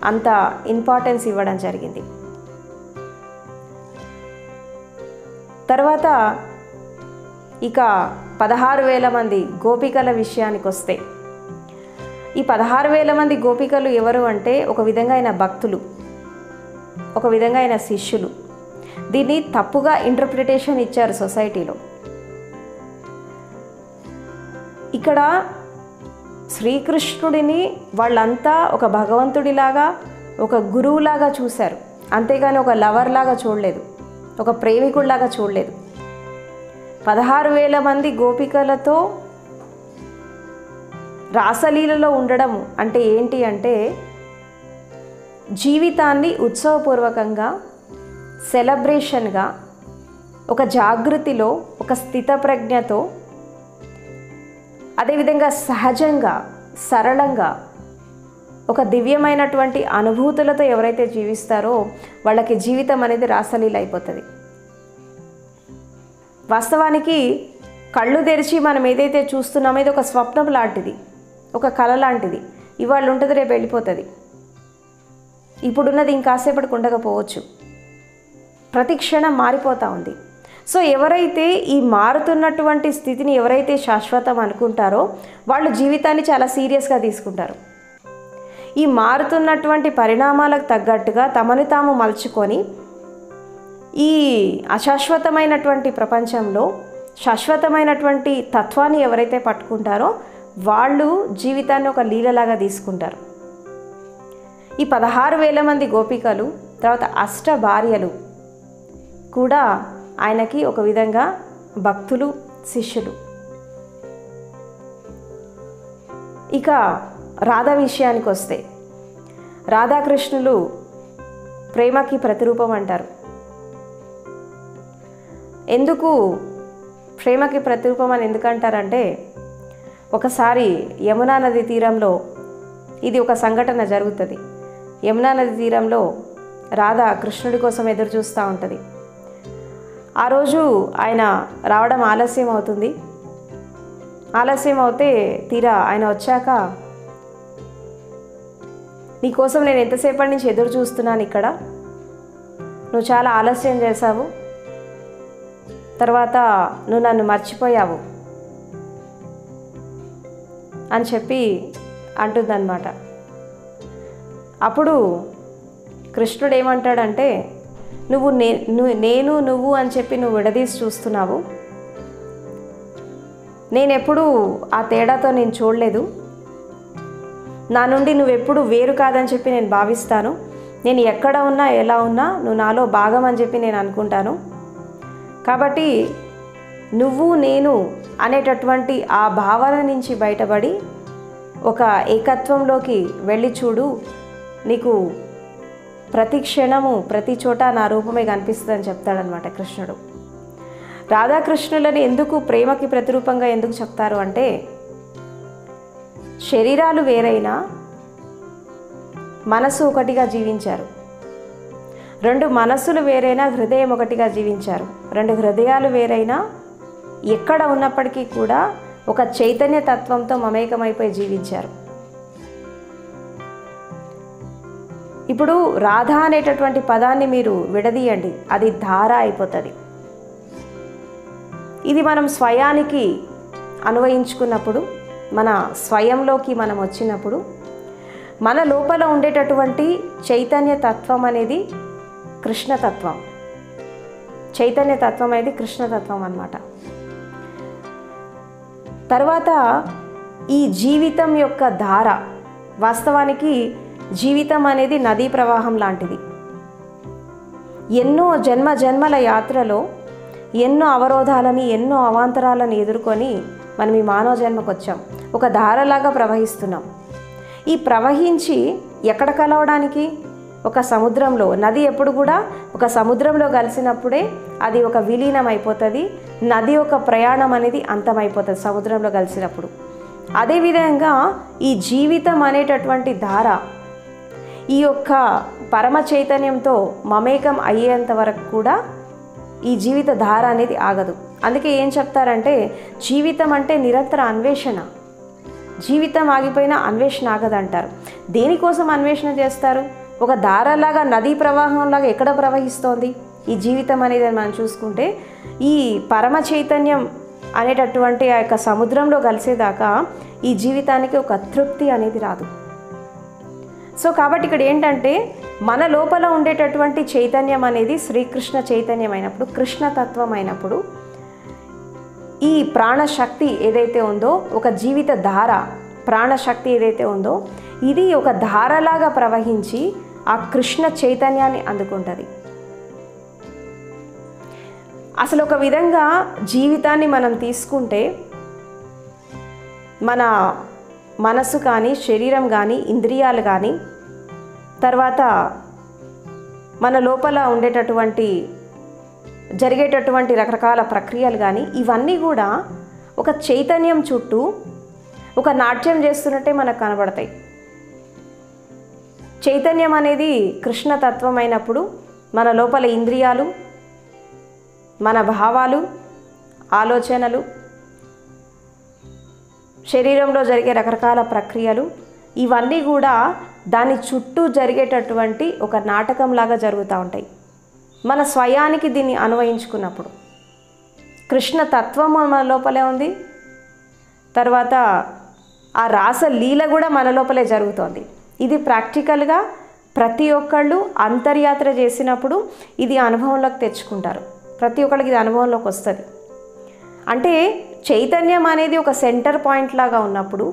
అంత ఇంపార్టెన్స్ ఇవ్వడం జరిగింది. తర్వాత ఇక 16,000 మంది గోపికల విషయానికి వస్తే, ఈ 16,000 మంది గోపికలు ఎవరు అంటే ఒక విధంగా ఆయన భక్తులు, ఒక విధంగా ఆయన శిష్యులు. దీన్ని తప్పుగా ఇంటర్ప్రిటేషన్ ఇచ్చారు సొసైటీలో. ఇక్కడ శ్రీకృష్ణుడిని వాళ్ళంతా ఒక భగవంతుడిలాగా, ఒక గురువులాగా చూశారు. అంతేగాని ఒక లవర్ లాగా చూడలేదు, ఒక ప్రేమికుడిలాగా చూడలేదు. 16,000 మంది గోపికలతో రాసలీలలో ఉండడం అంటే ఏంటి అంటే జీవితాన్ని ఉత్సవపూర్వకంగా, సెలబ్రేషన్గా, ఒక జాగృతిలో, ఒక స్థితప్రజ్ఞతో, అదేవిధంగా సహజంగా, సరళంగా, ఒక దివ్యమైనటువంటి అనుభూతులతో ఎవరైతే జీవిస్తారో వాళ్ళకి జీవితం అనేది రాసలీల అయిపోతుంది. వాస్తవానికి కళ్ళు తెరిచి మనం ఏదైతే చూస్తున్నామో ఇది ఒక స్వప్నం లాంటిది, ఒక కళ లాంటిది. ఇవాళ ఉంటుంది, రేపు వెళ్ళిపోతుంది. ఇప్పుడున్నది ఇంకాసేపటికి ఉండకపోవచ్చు. ప్రతి క్షణం మారిపోతూ ఉంది. సో ఎవరైతే ఈ మారుతున్నటువంటి స్థితిని ఎవరైతే శాశ్వతం అనుకుంటారో వాళ్ళు జీవితాన్ని చాలా సీరియస్గా తీసుకుంటారు. ఈ మారుతున్నటువంటి పరిణామాలకు తగ్గట్టుగా తమని తాము మలుచుకొని ఈ అశాశ్వతమైనటువంటి ప్రపంచంలో శాశ్వతమైనటువంటి తత్వాన్ని ఎవరైతే పట్టుకుంటారో వాళ్ళు జీవితాన్ని ఒక లీలలాగా తీసుకుంటారు. ఈ 16,000 మంది గోపికలు, తర్వాత 8 భార్యలు కూడా ఆయనకి ఒక విధంగా భక్తులు, శిష్యులు. ఇక రాధ విషయానికి వస్తే, రాధాకృష్ణులు ప్రేమకి ప్రతిరూపం అంటారు. ఎందుకు ప్రేమకి ప్రతిరూపం అని ఎందుకంటారంటే, ఒకసారి యమునా నది తీరంలో ఇది ఒక సంఘటన జరుగుతుంది. యమునా నది తీరంలో రాధ కృష్ణుడి కోసం ఎదురు చూస్తూ ఉంటుంది. ఆ రోజు ఆయన రావడం ఆలస్యం అవుతుంది. ఆలస్యం అవుతే తీరా ఆయన వచ్చాక, నీకోసం నేను ఎంతసేపటి నుంచి ఎదురు చూస్తున్నాను ఇక్కడ, నువ్వు చాలా ఆలస్యం చేశావు, తర్వాత నువ్వు నన్ను మర్చిపోయావు అని చెప్పి అంటుందన్నమాట. అప్పుడు కృష్ణుడు ఏమంటాడంటే, నేను నువ్వు అని చెప్పి నువ్వు విడదీసి చూస్తున్నావు, నేనెప్పుడు ఆ తేడాతో నేను చూడలేదు, నా నుండి నువ్వెప్పుడు వేరు కాదని చెప్పి నేను భావిస్తాను, నేను ఎక్కడ ఉన్నా ఎలా ఉన్నా నువ్వు నాలో భాగం అని చెప్పి నేను అనుకుంటాను. కాబట్టి నువ్వు నేను అనేటటువంటి ఆ భావన నుంచి బయటపడి ఒక ఏకత్వంలోకి వెళ్ళి చూడు, నీకు ప్రతి క్షణము ప్రతి చోట నా రూపమే కనిపిస్తుందని చెప్తాడనమాట కృష్ణుడు. రాధాకృష్ణులని ఎందుకు ప్రేమకి ప్రతిరూపంగా ఎందుకు చెప్తారు అంటే, శరీరాలు వేరైనా మనసు ఒకటిగా జీవించారు. 2 మనస్సులు వేరైనా హృదయం ఒకటిగా జీవించారు. 2 హృదయాలు వేరైనా ఎక్కడ ఉన్నప్పటికీ కూడా ఒక చైతన్య తత్వంతో మమేకమైపోయి జీవించారు. ఇప్పుడు రాధ అనేటటువంటి పదాన్ని మీరు విడదీయండి, అది ధార అయిపోతుంది. ఇది మనం స్వయానికి అన్వయించుకున్నప్పుడు, మన స్వయంలోకి మనం వచ్చినప్పుడు మన లోపల ఉండేటటువంటి చైతన్య తత్వం అనేది కృష్ణతత్వం. చైతన్య తత్వం అనేది కృష్ణతత్వం అన్నమాట. తర్వాత ఈ జీవితం యొక్క ధార, వాస్తవానికి జీవితం అనేది నదీ ప్రవాహం లాంటిది. ఎన్నో జన్మల యాత్రలో ఎన్నో అవరోధాలని, ఎన్నో అవాంతరాలను ఎదుర్కొని మనం ఈ మానవ జన్మకు వచ్చాం. ఒక ధారలాగా ప్రవహిస్తున్నాం. ఈ ప్రవహించి ఎక్కడ కలవడానికి? ఒక సముద్రంలో. నది ఎప్పుడు కూడా ఒక సముద్రంలో కలిసినప్పుడే అది ఒక విలీనం అయిపోతుంది. నది ఒక ప్రయాణం అనేది అంతమైపోతుంది సముద్రంలో కలిసినప్పుడు. అదేవిధంగా ఈ జీవితం అనేటటువంటి ధార ఈ యొక్క పరమ చైతన్యంతో మమేకం అయ్యేంత వరకు కూడా ఈ జీవిత ధార అనేది ఆగదు. అందుకే ఏం చెప్తారంటే, జీవితం అంటే నిరంతర అన్వేషణ. జీవితం ఆగిపోయినా అన్వేషణ ఆగదంటారు. దేనికోసం అన్వేషణ చేస్తారు? ఒక ధారలాగా, నదీ ప్రవాహంలాగా ఎక్కడ ప్రవహిస్తోంది ఈ జీవితం అనేది మనం చూసుకుంటే, ఈ పరమ చైతన్యం అనేటటువంటి ఆ యొక్క సముద్రంలో కలిసేదాకా ఈ జీవితానికి ఒక తృప్తి అనేది రాదు. సో కాబట్టి ఇక్కడ ఏంటంటే, మన లోపల ఉండేటటువంటి చైతన్యం అనేది శ్రీకృష్ణ చైతన్యం అయినప్పుడు, కృష్ణతత్వం అయినప్పుడు, ఈ ప్రాణశక్తి ఏదైతే ఉందో, ఒక జీవిత ధార ప్రాణశక్తి ఏదైతే ఉందో, ఇది ఒక ధారలాగా ప్రవహించి ఆ కృష్ణ చైతన్యాన్ని అందుకుంటుంది. అసలు ఒక విధంగా జీవితాన్ని మనం తీసుకుంటే, మన మనసు కానీ, శరీరం కానీ, ఇంద్రియాలు కానీ, తర్వాత మన లోపల ఉండేటటువంటి జరిగేటటువంటి రకరకాల ప్రక్రియలు కానీ, ఇవన్నీ కూడా ఒక చైతన్యం చుట్టూ ఒక నాట్యం చేస్తున్నట్టే మనకు కనబడతాయి. చైతన్యం అనేది కృష్ణతత్వం అయినప్పుడు మన లోపల ఇంద్రియాలు, మన భావాలు, ఆలోచనలు, శరీరంలో జరిగే రకరకాల ప్రక్రియలు ఇవన్నీ కూడా దాని చుట్టూ జరిగేటటువంటి ఒక నాటకంలాగా జరుగుతూ ఉంటాయి. మన స్వయానికి దీన్ని అన్వయించుకున్నప్పుడు కృష్ణ తత్వం మన లోపలే ఉంది, తర్వాత ఆ రాసలీల కూడా మన లోపలే జరుగుతోంది. ఇది ప్రాక్టికల్గా ప్రతి ఒక్కళ్ళు అంతర్యాత్ర చేసినప్పుడు ఇది అనుభవంలోకి తెచ్చుకుంటారు. ప్రతి ఒక్కళ్ళకి ఇది అనుభవంలోకి వస్తుంది. అంటే చైతన్యం అనేది ఒక సెంటర్ పాయింట్ లాగా ఉన్నప్పుడు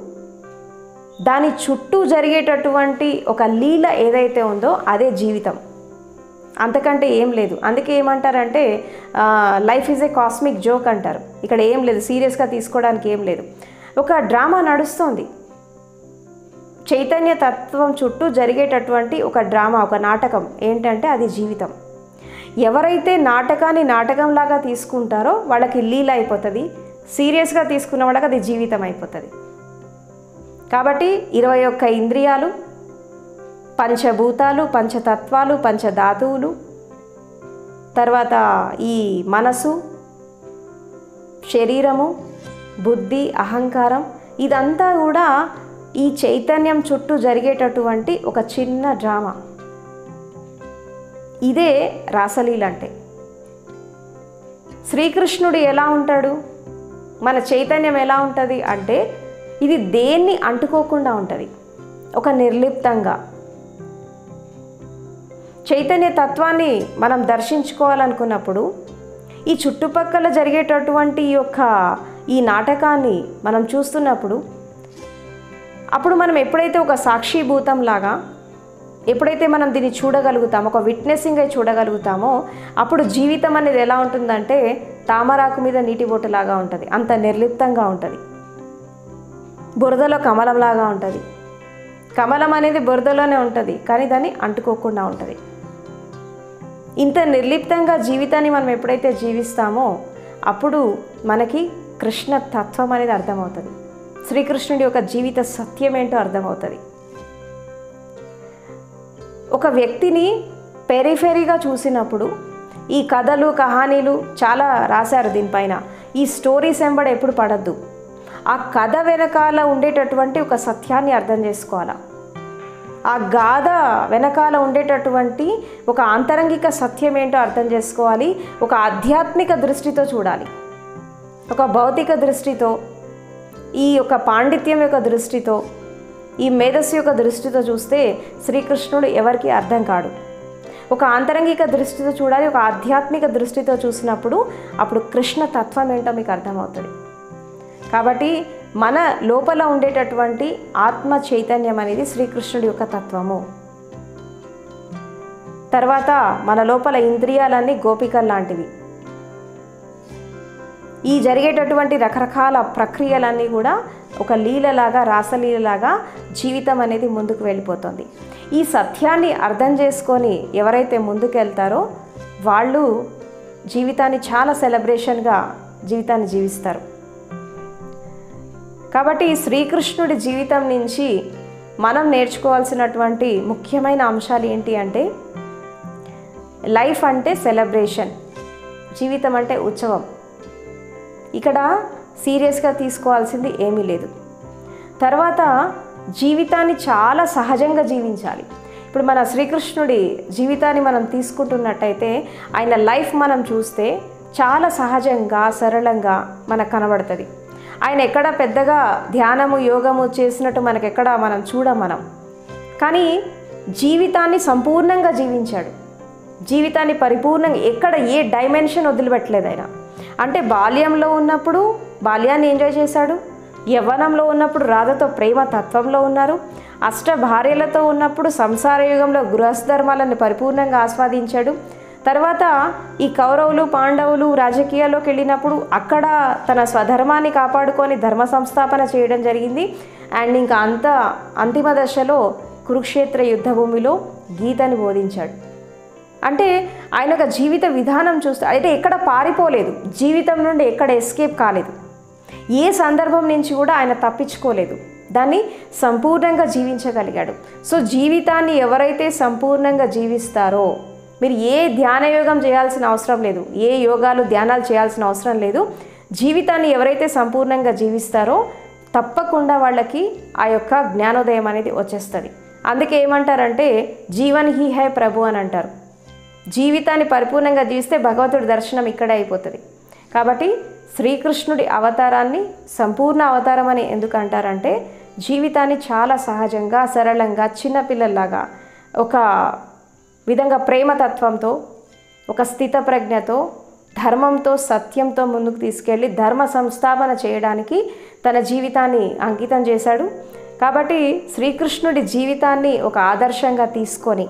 దాని చుట్టూ జరిగేటటువంటి ఒక లీల ఏదైతే ఉందో అదే జీవితం, అంతకంటే ఏం లేదు. అందుకే ఏమంటారంటే life is a cosmic joke అంటారు. ఇక్కడ ఏం లేదు, సీరియస్గా తీసుకోవడానికి ఏం లేదు. ఒక డ్రామా నడుస్తోంది, చైతన్య తత్వం చుట్టూ జరిగేటటువంటి ఒక డ్రామా, ఒక నాటకం ఏంటంటే అది జీవితం. ఎవరైతే నాటకాన్ని నాటకంలాగా తీసుకుంటారో వాళ్ళకి లీల అయిపోతుంది, సీరియస్గా తీసుకున్న వాళ్ళకి అది జీవితం అయిపోతుంది. కాబట్టి 21 ఇంద్రియాలు, పంచభూతాలు, పంచతత్వాలు, పంచధాతువులు, తర్వాత ఈ మనసు, శరీరము, బుద్ధి, అహంకారం, ఇదంతా కూడా ఈ చైతన్యం చుట్టూ జరిగేటటువంటి ఒక చిన్న డ్రామా. ఇదే రాసలీల అంటే. శ్రీకృష్ణుడు ఎలా ఉంటాడు, మన చైతన్యం ఎలా ఉంటుంది అంటే ఇది దేన్ని అంటుకోకుండా ఉంటుంది, ఒక నిర్లిప్తంగా. చైతన్య తత్వాన్ని మనం దర్శించుకోవాలనుకున్నప్పుడు ఈ చుట్టుపక్కల జరిగేటటువంటి ఈ నాటకాన్ని మనం చూస్తున్నప్పుడు అప్పుడు మనం ఎప్పుడైతే ఒక సాక్షిభూతంలాగా ఎప్పుడైతే మనం దీన్ని చూడగలుగుతామో, ఒక విట్నెసింగ్ అయి చూడగలుగుతామో, అప్పుడు జీవితం అనేది ఎలా ఉంటుందంటే తామరాకు మీద నీటి బొట్టులాగా ఉంటుంది, అంత నిర్లిప్తంగా ఉంటుంది. బురదలో కమలంలాగా ఉంటుంది. కమలం అనేది బురదలోనే ఉంటుంది, కానీ దాన్ని అంటుకోకుండా ఉంటుంది. ఇంత నిర్లిప్తంగా జీవితాన్ని మనం ఎప్పుడైతే జీవిస్తామో అప్పుడు మనకి కృష్ణ తత్వం అనేది అర్థమవుతుంది. శ్రీకృష్ణుడి యొక్క జీవిత సత్యం ఏంటో అర్థమవుతుంది. ఒక వ్యక్తిని పెరిఫెరీగా చూసినప్పుడు ఈ కథలు, కహానీలు చాలా రాశారు దీనిపైన. ఈ స్టోరీస్ వెంబడి ఎప్పుడు పడద్దు. ఆ కథ వెనకాల ఉండేటటువంటి ఒక సత్యాన్ని అర్థం చేసుకోవాలా. ఆ గాథ వెనకాల ఉండేటటువంటి ఒక ఆంతరంగిక సత్యం ఏంటో అర్థం చేసుకోవాలి. ఒక ఆధ్యాత్మిక దృష్టితో చూడాలి. ఒక భౌతిక దృష్టితో, ఈ యొక్క పాండిత్యం యొక్క దృష్టితో, ఈ మేధస్సు యొక్క దృష్టితో చూస్తే శ్రీకృష్ణుడు ఎవరికి అర్థం కాడు. ఒక ఆంతరంగిక దృష్టితో చూడాలి. ఒక ఆధ్యాత్మిక దృష్టితో చూసినప్పుడు అప్పుడు కృష్ణ తత్వం ఏంటో మీకు అర్థమవుతుంది. కాబట్టి మన లోపల ఉండేటటువంటి ఆత్మ చైతన్యం అనేది శ్రీకృష్ణుడి యొక్క తత్వము. తర్వాత మన లోపల ఇంద్రియాలన్నీ గోపికలు లాంటివి. ఈ జరిగేటటువంటి రకరకాల ప్రక్రియలన్నీ కూడా ఒక లీలలాగా, రాసలీలలాగా జీవితం అనేది ముందుకు వెళ్ళిపోతుంది. ఈ సత్యాన్ని అర్థం చేసుకొని ఎవరైతే ముందుకెళ్తారో వాళ్ళు జీవితాన్ని చాలా సెలబ్రేషన్గా జీవితాన్ని జీవిస్తారు. కాబట్టి శ్రీకృష్ణుడి జీవితం నుంచి మనం నేర్చుకోవాల్సినటువంటి ముఖ్యమైన అంశాలు ఏంటి అంటే లైఫ్ అంటే సెలబ్రేషన్, జీవితం అంటే ఉత్సవం. ఇక్కడ సీరియస్గా తీసుకోవాల్సింది ఏమీ లేదు. తర్వాత జీవితాన్ని చాలా సహజంగా జీవించాలి. ఇప్పుడు మన శ్రీకృష్ణుడి జీవితాన్ని మనం తీసుకుంటున్నట్టయితే ఆయన లైఫ్ మనం చూస్తే చాలా సహజంగా, సరళంగా మనకు కనబడుతుంది. ఆయన ఎక్కడ పెద్దగా ధ్యానము, యోగము చేసినట్టు మనకెక్కడ మనం చూడం. కానీ జీవితాన్ని సంపూర్ణంగా జీవించాడు. జీవితాన్ని పరిపూర్ణంగా ఎక్కడ ఏ డైమెన్షన్ వదిలిపెట్టలేదు ఆయన. అంటే బాల్యంలో ఉన్నప్పుడు బాల్యాన్ని ఎంజాయ్ చేశాడు, యవ్వనంలో ఉన్నప్పుడు రాధతో ప్రేమ తత్వంలో ఉన్నారు, అష్ట భార్యలతో ఉన్నప్పుడు సంసార యుగంలో గృహస్థధర్మాలను పరిపూర్ణంగా ఆస్వాదించాడు. తర్వాత ఈ కౌరవులు, పాండవులు రాజకీయాల్లోకి వెళ్ళినప్పుడు అక్కడ తన స్వధర్మాన్ని కాపాడుకొని ధర్మ సంస్థాపన చేయడం జరిగింది. అండ్ ఇంకా అంతిమ దశలో కురుక్షేత్ర యుద్ధభూమిలో గీతని బోధించాడు. అంటే ఆయన ఒక జీవిత విధానం చూస్తే అయితే ఎక్కడ పారిపోలేదు, జీవితం నుండి ఎక్కడ ఎస్కేప్ కాలేదు, ఏ సందర్భం నుంచి కూడా ఆయన తప్పించుకోలేదు, దాన్ని సంపూర్ణంగా జీవించగలిగాడు. సో జీవితాన్ని ఎవరైతే సంపూర్ణంగా జీవిస్తారో, మీరు ఏ ధ్యానయోగం చేయాల్సిన అవసరం లేదు, ఏ యోగాలు ధ్యానాలు చేయాల్సిన అవసరం లేదు, జీవితాన్ని ఎవరైతే సంపూర్ణంగా జీవిస్తారో తప్పకుండా వాళ్ళకి ఆ యొక్క జ్ఞానోదయం అనేది వచ్చేస్తుంది. అందుకే ఏమంటారంటే జీవన్ హీ హై ప్రభు అని అంటారు. జీవితాన్ని పరిపూర్ణంగా జీవిస్తే భగవంతుడి దర్శనం ఇక్కడే అయిపోతుంది. కాబట్టి శ్రీకృష్ణుడి అవతారాన్ని సంపూర్ణ అవతారం అని ఎందుకు అంటారంటే జీవితాన్ని చాలా సహజంగా, సరళంగా, చిన్నపిల్లల్లాగా ఒక విధంగా ప్రేమతత్వంతో, ఒక స్థితప్రజ్ఞతో, ధర్మంతో, సత్యంతో ముందుకు తీసుకెళ్ళి ధర్మ సంస్థాపన చేయడానికి తన జీవితాన్ని అంకితం చేశాడు. కాబట్టి శ్రీకృష్ణుడి జీవితాన్ని ఒక ఆదర్శంగా తీసుకొని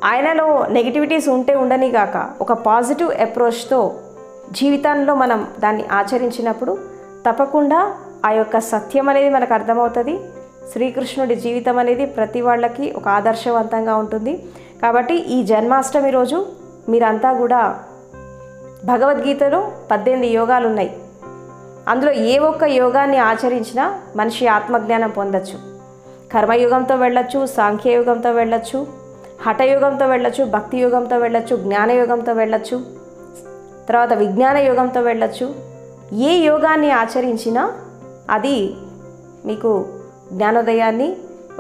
ఆయనలో నెగిటివిటీస్ ఉంటే ఉండనిగాక ఒక పాజిటివ్ అప్రోచ్తో జీవితంలో మనం దాన్ని ఆచరించినప్పుడు తప్పకుండా ఆ యొక్క సత్యం అనేది మనకు అర్థమవుతుంది. శ్రీకృష్ణుడి జీవితం అనేది ప్రతి వాళ్ళకి ఒక ఆదర్శవంతంగా ఉంటుంది. కాబట్టి ఈ జన్మాష్టమి రోజు మీరంతా కూడా భగవద్గీతలో 18 యోగాలు ఉన్నాయి. అందులో ఏ ఒక్క యోగాన్ని ఆచరించినా మనిషి ఆత్మజ్ఞానం పొందొచ్చు. కర్మయుగంతో వెళ్ళొచ్చు, సాంఖ్యయుగంతో వెళ్ళొచ్చు, హఠయుగంతో వెళ్ళొచ్చు, భక్తి యుగంతో వెళ్ళొచ్చు, జ్ఞానయుగంతో వెళ్ళొచ్చు, తర్వాత విజ్ఞాన యుగంతో వెళ్ళొచ్చు. ఏ యోగాన్ని ఆచరించినా అది మీకు జ్ఞానోదయాన్ని,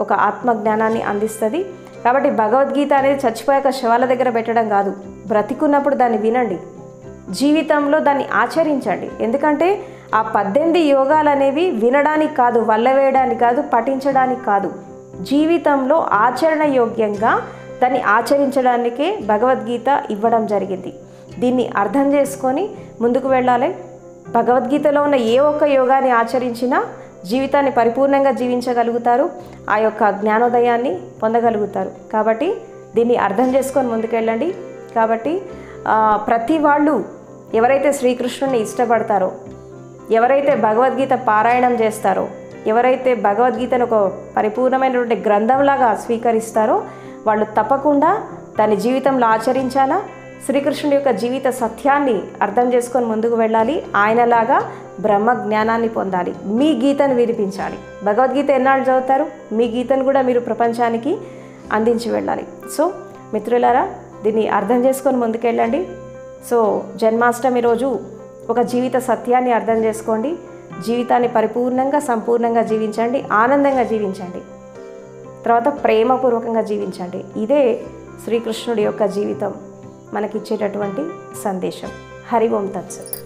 ఒక ఆత్మజ్ఞానాన్ని అందిస్తుంది. కాబట్టి భగవద్గీత అనేది చచ్చిపోయాక శవాల దగ్గర పెట్టడం కాదు, బ్రతికున్నప్పుడు దాన్ని వినండి, జీవితంలో దాన్ని ఆచరించండి. ఎందుకంటే ఆ 18 యోగాలు అనేవి వినడానికి కాదు, వల్లవేయడానికి కాదు, పఠించడానికి కాదు, జీవితంలో ఆచరణ యోగ్యంగా దాన్ని ఆచరించడానికే భగవద్గీత ఇవ్వడం జరిగింది. దీన్ని అర్థం చేసుకొని ముందుకు వెళ్ళాలి. భగవద్గీతలో ఉన్న ఏ ఒక్క యోగాన్ని ఆచరించినా జీవితాన్ని పరిపూర్ణంగా జీవించగలుగుతారు, ఆ యొక్క జ్ఞానోదయాన్ని పొందగలుగుతారు. కాబట్టి దీన్ని అర్థం చేసుకొని ముందుకెళ్ళండి. కాబట్టి ప్రతి వాళ్ళు ఎవరైతే శ్రీకృష్ణుని ఇష్టపడతారో, ఎవరైతే భగవద్గీత పారాయణం చేస్తారో, ఎవరైతే భగవద్గీతను ఒక పరిపూర్ణమైనటువంటి గ్రంథంలాగా స్వీకరిస్తారో వాళ్ళు తప్పకుండా దాని జీవితంలో ఆచరించాలా. శ్రీకృష్ణుడి యొక్క జీవిత సత్యాన్ని అర్థం చేసుకొని ముందుకు వెళ్ళాలి. ఆయనలాగా బ్రహ్మ జ్ఞానాన్ని పొందాలి. మీ గీతను వినిపించాలి. భగవద్గీత ఎన్నాళ్ళు చదువుతారు, మీ గీతను కూడా మీరు ప్రపంచానికి అందించి వెళ్ళాలి. సో మిత్రులారా, దీన్ని అర్థం చేసుకొని ముందుకెళ్ళండి. సో జన్మాష్టమి రోజు ఒక జీవిత సత్యాన్ని అర్థం చేసుకోండి. జీవితాన్ని పరిపూర్ణంగా, సంపూర్ణంగా జీవించండి, ఆనందంగా జీవించండి, తర్వాత ప్రేమపూర్వకంగా జీవించండి. ఇదే శ్రీకృష్ణుడి యొక్క జీవితం మనకిచ్చేటటువంటి సందేశం. హరి ఓం తత్సత్.